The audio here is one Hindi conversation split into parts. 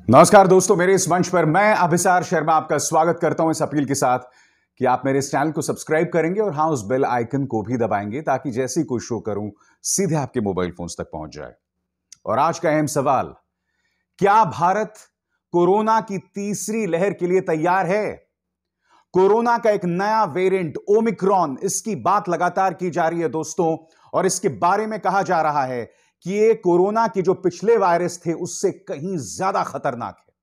नमस्कार दोस्तों, मेरे इस मंच पर मैं अभिसार शर्मा आपका स्वागत करता हूं इस अपील के साथ कि आप मेरे इस चैनल को सब्सक्राइब करेंगे और हां, उस बेल आइकन को भी दबाएंगे ताकि जैसे ही कोई शो करूं सीधे आपके मोबाइल फोन्स तक पहुंच जाए। और आज का अहम सवाल, क्या भारत कोरोना की तीसरी लहर के लिए तैयार है? कोरोना का एक नया वेरिएंट ओमिक्रॉन, इसकी बात लगातार की जा रही है दोस्तों, और इसके बारे में कहा जा रहा है कि ये कोरोना के जो पिछले वायरस थे उससे कहीं ज्यादा खतरनाक है,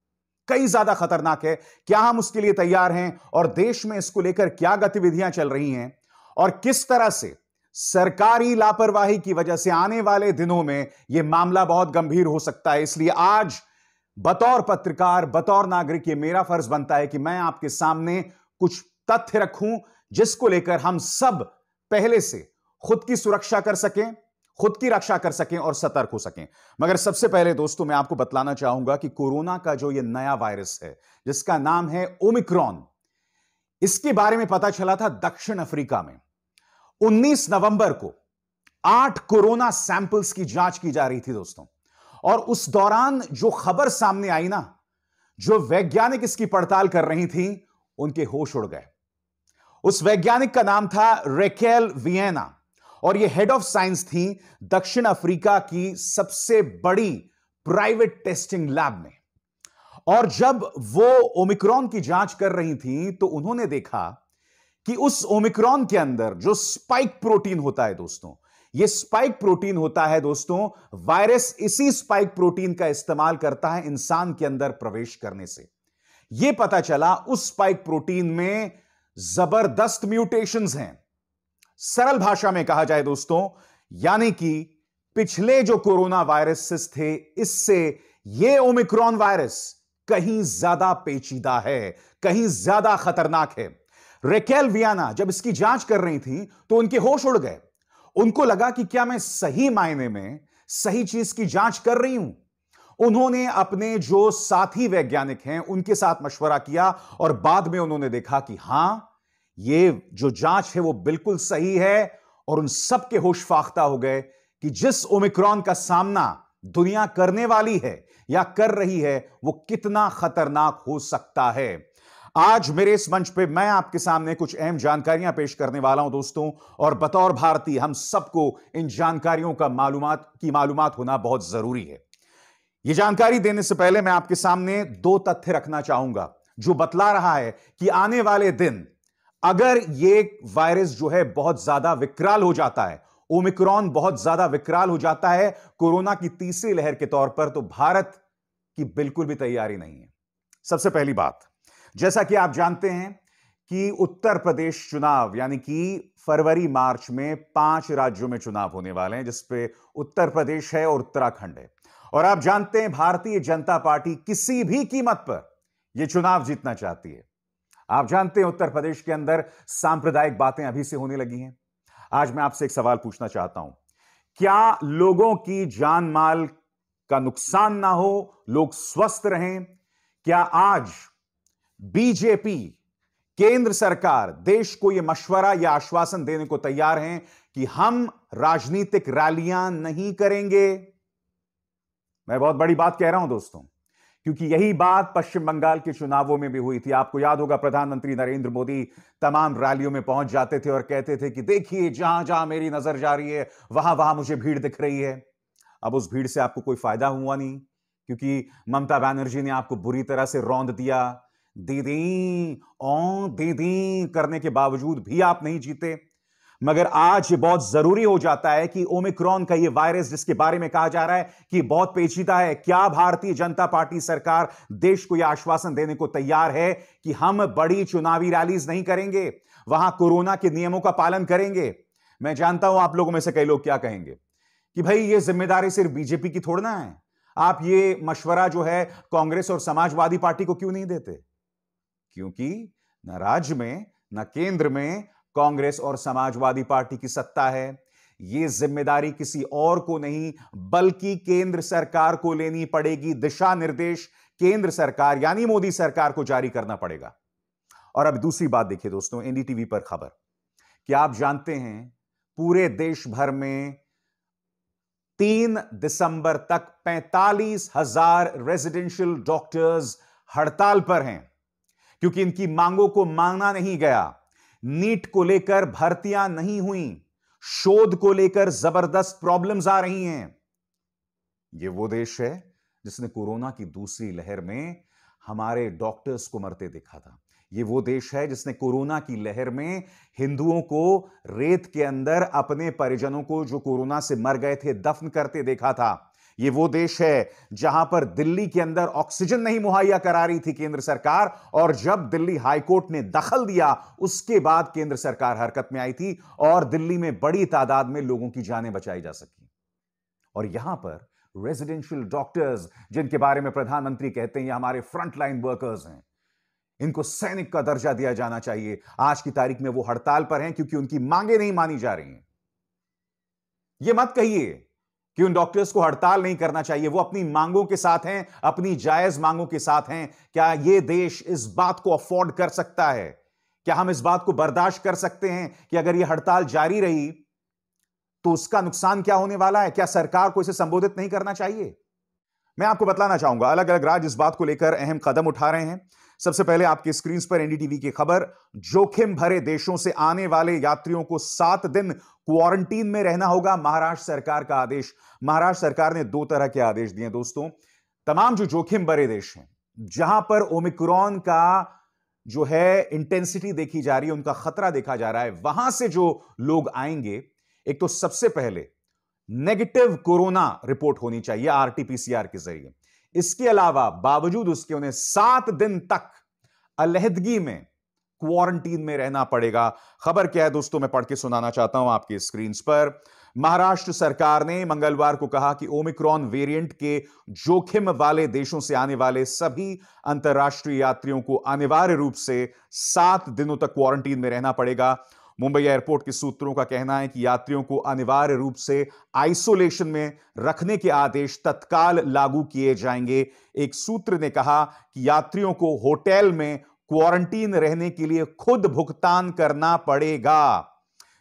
कहीं ज्यादा खतरनाक है। क्या हम उसके लिए तैयार हैं? और देश में इसको लेकर क्या गतिविधियां चल रही हैं और किस तरह से सरकारी लापरवाही की वजह से आने वाले दिनों में यह मामला बहुत गंभीर हो सकता है। इसलिए आज बतौर पत्रकार, बतौर नागरिक, ये मेरा फर्ज बनता है कि मैं आपके सामने कुछ तथ्य रखूं जिसको लेकर हम सब पहले से खुद की सुरक्षा कर सकें, खुद की रक्षा कर सकें और सतर्क हो सकें। मगर सबसे पहले दोस्तों, मैं आपको बतलाना चाहूंगा कि कोरोना का जो यह नया वायरस है जिसका नाम है ओमिक्रॉन, इसके बारे में पता चला था दक्षिण अफ्रीका में 19 नवंबर को 8 कोरोना सैंपल्स की जांच की जा रही थी दोस्तों। और उस दौरान जो खबर सामने आई ना, जो वैज्ञानिक इसकी पड़ताल कर रही थी, उनके होश उड़ गए। उस वैज्ञानिक का नाम था रेकेल वियना और यह हेड ऑफ साइंस थी दक्षिण अफ्रीका की सबसे बड़ी प्राइवेट टेस्टिंग लैब में। और जब वो ओमिक्रॉन की जांच कर रही थी तो उन्होंने देखा कि उस ओमिक्रॉन के अंदर जो स्पाइक प्रोटीन होता है दोस्तों, यह स्पाइक प्रोटीन होता है दोस्तों, वायरस इसी स्पाइक प्रोटीन का इस्तेमाल करता है इंसान के अंदर प्रवेश करने से। यह पता चला उस स्पाइक प्रोटीन में जबरदस्त म्यूटेशंस हैं। सरल भाषा में कहा जाए दोस्तों, यानी कि पिछले जो कोरोना वायरसेस थे, इससे यह ओमिक्रॉन वायरस कहीं ज्यादा पेचीदा है, कहीं ज्यादा खतरनाक है। रेकेल वियना जब इसकी जांच कर रही थी तो उनके होश उड़ गए। उनको लगा कि क्या मैं सही मायने में सही चीज की जांच कर रही हूं। उन्होंने अपने जो साथी वैज्ञानिक हैं उनके साथ मशवरा किया और बाद में उन्होंने देखा कि हां, ये जो जांच है वो बिल्कुल सही है। और उन सब के होश फाख्ता हो गए कि जिस ओमिक्रॉन का सामना दुनिया करने वाली है या कर रही है, वो कितना खतरनाक हो सकता है। आज मेरे इस मंच पे मैं आपके सामने कुछ अहम जानकारियां पेश करने वाला हूं दोस्तों, और बतौर भारतीय हम सबको इन जानकारियों का मालूमात होना बहुत जरूरी है। यह जानकारी देने से पहले मैं आपके सामने दो तथ्य रखना चाहूंगा जो बतला रहा है कि आने वाले दिन अगर यह वायरस जो है बहुत ज्यादा विकराल हो जाता है, ओमिक्रॉन बहुत ज्यादा विकराल हो जाता है कोरोना की तीसरी लहर के तौर पर, तो भारत की बिल्कुल भी तैयारी नहीं है। सबसे पहली बात, जैसा कि आप जानते हैं कि उत्तर प्रदेश चुनाव यानी कि फरवरी मार्च में 5 राज्यों में चुनाव होने वाले हैं, जिसपे उत्तर प्रदेश है और उत्तराखंड है। और आप जानते हैं भारतीय जनता पार्टी किसी भी कीमत पर यह चुनाव जीतना चाहती है। आप जानते हैं उत्तर प्रदेश के अंदर सांप्रदायिक बातें अभी से होने लगी हैं। आज मैं आपसे एक सवाल पूछना चाहता हूं, क्या लोगों की जान माल का नुकसान ना हो, लोग स्वस्थ रहें? क्या आज बीजेपी, केंद्र सरकार देश को यह मशवरा या आश्वासन देने को तैयार हैं कि हम राजनीतिक रैलियां नहीं करेंगे? मैं बहुत बड़ी बात कह रहा हूं दोस्तों, क्योंकि यही बात पश्चिम बंगाल के चुनावों में भी हुई थी। आपको याद होगा, प्रधानमंत्री नरेंद्र मोदी तमाम रैलियों में पहुंच जाते थे और कहते थे कि देखिए, जहां जहां मेरी नजर जा रही है वहां वहां मुझे भीड़ दिख रही है। अब उस भीड़ से आपको कोई फायदा हुआ नहीं, क्योंकि ममता बनर्जी ने आपको बुरी तरह से रौंद दिया। दीदी ओ दीदी करने के बावजूद भी आप नहीं जीते। मगर आज ये बहुत जरूरी हो जाता है कि ओमिक्रॉन का ये वायरस, जिसके बारे में कहा जा रहा है कि बहुत पेचीदा है, क्या भारतीय जनता पार्टी सरकार देश को यह आश्वासन देने को तैयार है कि हम बड़ी चुनावी रैलीज नहीं करेंगे, वहां कोरोना के नियमों का पालन करेंगे? मैं जानता हूं आप लोगों में से कई लोग क्या कहेंगे कि भाई ये जिम्मेदारी सिर्फ बीजेपी की थोड़ी ना है, आप ये मशवरा जो है कांग्रेस और समाजवादी पार्टी को क्यों नहीं देते? क्योंकि न राज्य में न केंद्र में कांग्रेस और समाजवादी पार्टी की सत्ता है। यह जिम्मेदारी किसी और को नहीं बल्कि केंद्र सरकार को लेनी पड़ेगी। दिशा निर्देश केंद्र सरकार यानी मोदी सरकार को जारी करना पड़ेगा। और अब दूसरी बात देखिए दोस्तों, एनडीटीवी पर खबर, क्या आप जानते हैं पूरे देश भर में 3 दिसंबर तक 45,000 रेजिडेंशियल डॉक्टर्स हड़ताल पर हैं क्योंकि इनकी मांगों को माना नहीं गया। नीट को लेकर भर्तियां नहीं हुई, शोध को लेकर जबरदस्त प्रॉब्लम्स आ रही हैं। यह वो देश है जिसने कोरोना की दूसरी लहर में हमारे डॉक्टर्स को मरते देखा था। यह वो देश है जिसने कोरोना की लहर में हिंदुओं को रेत के अंदर अपने परिजनों को जो कोरोना से मर गए थे दफन करते देखा था। यह वो देश है जहां पर दिल्ली के अंदर ऑक्सीजन नहीं मुहैया करा रही थी केंद्र सरकार, और जब दिल्ली हाईकोर्ट ने दखल दिया उसके बाद केंद्र सरकार हरकत में आई थी और दिल्ली में बड़ी तादाद में लोगों की जानें बचाई जा सकी। और यहां पर रेजिडेंशियल डॉक्टर्स, जिनके बारे में प्रधानमंत्री कहते हैं ये हमारे फ्रंटलाइन वर्कर्स हैं, इनको सैनिक का दर्जा दिया जाना चाहिए। आज की तारीख में वो हड़ताल पर हैं क्योंकि उनकी मांगें नहीं मानी जा रही हैं। ये मत कहिए कि उन डॉक्टर्स को हड़ताल नहीं करना चाहिए, वो अपनी मांगों के साथ हैं, अपनी जायज मांगों के साथ हैं। क्या यह देश इस बात को अफोर्ड कर सकता है? क्या हम इस बात को बर्दाश्त कर सकते हैं कि अगर यह हड़ताल जारी रही तो उसका नुकसान क्या होने वाला है? क्या सरकार को इसे संबोधित नहीं करना चाहिए? मैं आपको बतलाना चाहूंगा, अलग अलग राज्य इस बात को लेकर अहम कदम उठा रहे हैं। सबसे पहले आपकी स्क्रीन पर एनडीटीवी की खबर, जोखिम भरे देशों से आने वाले यात्रियों को 7 दिन क्वारंटीन में रहना होगा, महाराष्ट्र सरकार का आदेश। महाराष्ट्र सरकार ने 2 तरह के आदेश दिए दोस्तों। तमाम जो जोखिम भरे देश हैं, जहां पर ओमिक्रॉन का जो है इंटेंसिटी देखी जा रही है, उनका खतरा देखा जा रहा है, वहां से जो लोग आएंगे, एक तो सबसे पहले नेगेटिव कोरोना रिपोर्ट होनी चाहिए आरटीपीसीआर के जरिए। इसके अलावा बावजूद उसके उन्हें 7 दिन तक अलहदगी में क्वारंटीन में रहना पड़ेगा। खबर क्या है दोस्तों, मैं पढ़ के सुनाना चाहता हूं आपकी स्क्रीन पर। महाराष्ट्र सरकार ने मंगलवार को कहा कि ओमिक्रॉन वेरिएंट के जोखिम वाले देशों से आने वाले सभी अंतर्राष्ट्रीय यात्रियों को अनिवार्य रूप से 7 दिनों तक क्वारंटीन में रहना पड़ेगा। मुंबई एयरपोर्ट के सूत्रों का कहना है कि यात्रियों को अनिवार्य रूप से आइसोलेशन में रखने के आदेश तत्काल लागू किए जाएंगे। एक सूत्र ने कहा कि यात्रियों को होटल में क्वारंटीन रहने के लिए खुद भुगतान करना पड़ेगा।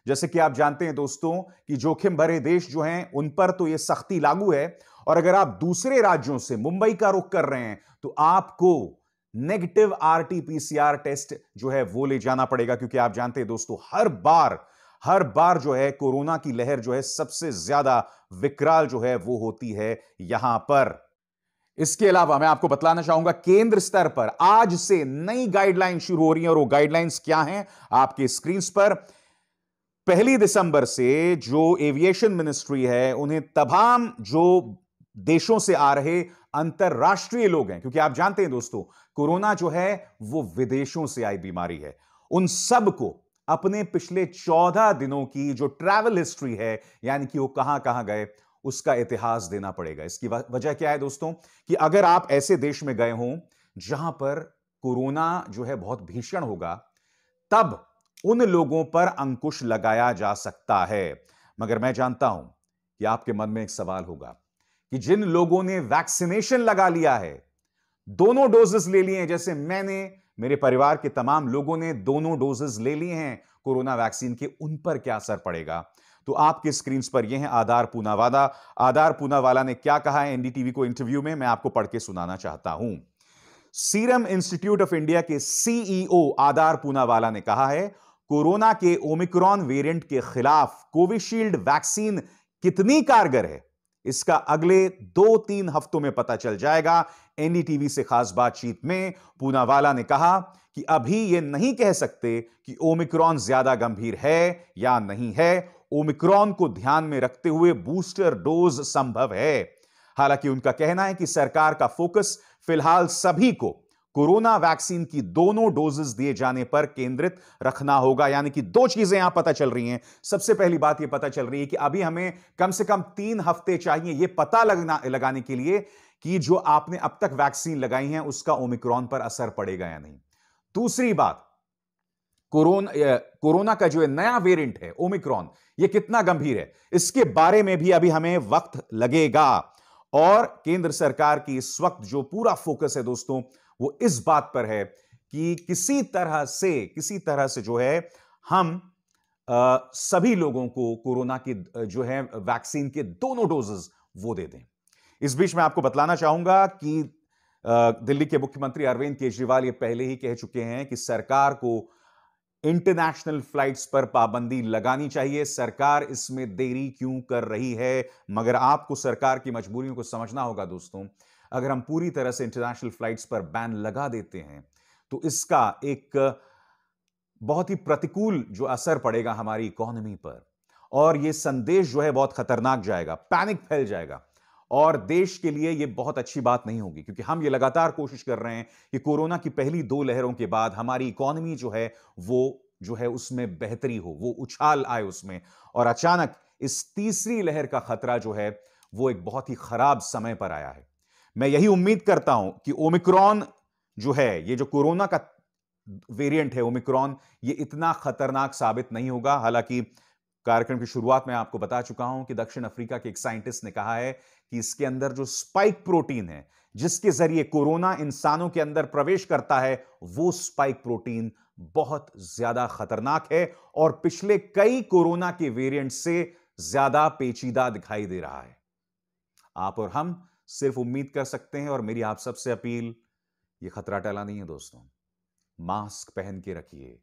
जैसे कि आप जानते हैं दोस्तों कि जोखिम भरे देश जो हैं उन पर तो यह सख्ती लागू है, और अगर आप दूसरे राज्यों से मुंबई का रुख कर रहे हैं तो आपको नेगेटिव आरटीपीसीआर टेस्ट जो है वो ले जाना पड़ेगा, क्योंकि आप जानते हैं दोस्तों हर बार जो है कोरोना की लहर जो है सबसे ज्यादा विकराल जो है वो होती है यहां पर। इसके अलावा मैं आपको बतलाना चाहूंगा, केंद्र स्तर पर आज से नई गाइडलाइन शुरू हो रही है, और वो गाइडलाइंस क्या हैं आपके स्क्रीन पर। 1 दिसंबर से जो एविएशन मिनिस्ट्री है, उन्हें तमाम जो देशों से आ रहे अंतरराष्ट्रीय लोग हैं, क्योंकि आप जानते हैं दोस्तों कोरोना जो है वो विदेशों से आई बीमारी है, उन सब को अपने पिछले 14 दिनों की जो ट्रैवल हिस्ट्री है, यानी कि वो कहां कहां गए, उसका इतिहास देना पड़ेगा। इसकी वजह क्या है दोस्तों कि अगर आप ऐसे देश में गए हों जहां पर कोरोना जो है बहुत भीषण होगा, तब उन लोगों पर अंकुश लगाया जा सकता है। मगर मैं जानता हूं कि आपके मन में एक सवाल होगा कि जिन लोगों ने वैक्सीनेशन लगा लिया है, दोनों डोजेस ले लिए हैं, जैसे मैंने, मेरे परिवार के तमाम लोगों ने दोनों डोजेस ले लिए हैं कोरोना वैक्सीन के, उन पर क्या असर पड़ेगा? तो आपके स्क्रीन पर यह है आधार पूनावाला। आधार पूनावाला ने क्या कहा है एनडीटीवी को इंटरव्यू में, मैं आपको पढ़ के सुनाना चाहता हूं। सीरम इंस्टीट्यूट ऑफ इंडिया के सीईओ आधार पूनावाला ने कहा है, कोरोना के ओमिक्रॉन वेरिएंट के खिलाफ कोविशील्ड वैक्सीन कितनी कारगर है, इसका अगले 2-3 हफ्तों में पता चल जाएगा। एनडीटीवी से खास बातचीत में पूनावाला ने कहा कि अभी यह नहीं कह सकते कि ओमिक्रॉन ज्यादा गंभीर है या नहीं है। ओमिक्रॉन को ध्यान में रखते हुए बूस्टर डोज संभव है। हालांकि उनका कहना है कि सरकार का फोकस फिलहाल सभी को कोरोना वैक्सीन की दोनों डोजेस दिए जाने पर केंद्रित रखना होगा। यानी कि 2 चीजें यहां पता चल रही हैं। सबसे पहली बात यह पता चल रही है कि अभी हमें कम से कम 3 हफ्ते चाहिए यह पता लगाने के लिए कि जो आपने अब तक वैक्सीन लगाई है उसका ओमिक्रॉन पर असर पड़ेगा या नहीं। दूसरी बात, कोरोना का जो नया वेरिएंट है ओमिक्रॉन, यह कितना गंभीर है, इसके बारे में भी अभी हमें वक्त लगेगा। और केंद्र सरकार की इस वक्त जो पूरा फोकस है दोस्तों, वो इस बात पर है कि किसी तरह से जो है हम सभी लोगों को कोरोना की जो है वैक्सीन के दोनों डोजेस वो दे दें। इस बीच मैं आपको बतलाना चाहूंगा कि दिल्ली के मुख्यमंत्री अरविंद केजरीवाल ये पहले ही कह चुके हैं कि सरकार को इंटरनेशनल फ्लाइट्स पर पाबंदी लगानी चाहिए। सरकार इसमें देरी क्यों कर रही है? मगर आपको सरकार की मजबूरियों को समझना होगा दोस्तों। अगर हम पूरी तरह से इंटरनेशनल फ्लाइट्स पर बैन लगा देते हैं तो इसका एक बहुत ही प्रतिकूल जो असर पड़ेगा हमारी इकोनॉमी पर, और यह संदेश जो है बहुत खतरनाक जाएगा, पैनिक फैल जाएगा और देश के लिए यह बहुत अच्छी बात नहीं होगी, क्योंकि हम ये लगातार कोशिश कर रहे हैं कि कोरोना की पहली 2 लहरों के बाद हमारी इकोनॉमी जो है वो जो है उसमें बेहतरी हो, वो उछाल आए उसमें, और अचानक इस तीसरी लहर का खतरा जो है वो एक बहुत ही खराब समय पर आया है। मैं यही उम्मीद करता हूं कि ओमिक्रॉन जो है, ये जो कोरोना का वेरिएंट है ओमिक्रॉन, ये इतना खतरनाक साबित नहीं होगा। हालांकि कार्यक्रम की शुरुआत में आपको बता चुका हूं कि दक्षिण अफ्रीका के एक साइंटिस्ट ने कहा है कि इसके अंदर जो स्पाइक प्रोटीन है जिसके जरिए कोरोना इंसानों के अंदर प्रवेश करता है, वो स्पाइक प्रोटीन बहुत ज्यादा खतरनाक है और पिछले कई कोरोना के वेरिएंट से ज्यादा पेचीदा दिखाई दे रहा है। आप और हम सिर्फ उम्मीद कर सकते हैं, और मेरी आप सबसे अपील, यह खतरा टला नहीं है दोस्तों। मास्क पहन के रखिए,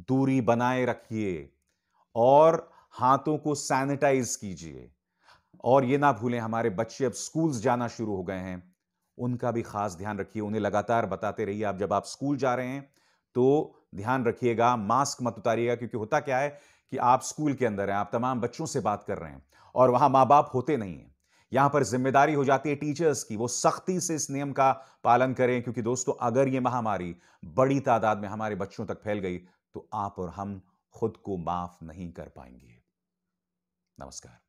दूरी बनाए रखिए और हाथों को सैनिटाइज कीजिए। और यह ना भूलें, हमारे बच्चे अब स्कूल्स जाना शुरू हो गए हैं, उनका भी खास ध्यान रखिए। उन्हें लगातार बताते रहिए, आप जब आप स्कूल जा रहे हैं तो ध्यान रखिएगा, मास्क मत उतारिएगा, क्योंकि होता क्या है कि आप स्कूल के अंदर हैं, आप तमाम बच्चों से बात कर रहे हैं और वहां मां बाप होते नहीं हैं। यहां पर जिम्मेदारी हो जाती है टीचर्स की, वो सख्ती से इस नियम का पालन करें, क्योंकि दोस्तों अगर यह महामारी बड़ी तादाद में हमारे बच्चों तक फैल गई तो आप और हम खुद को माफ नहीं कर पाएंगे। नमस्कार।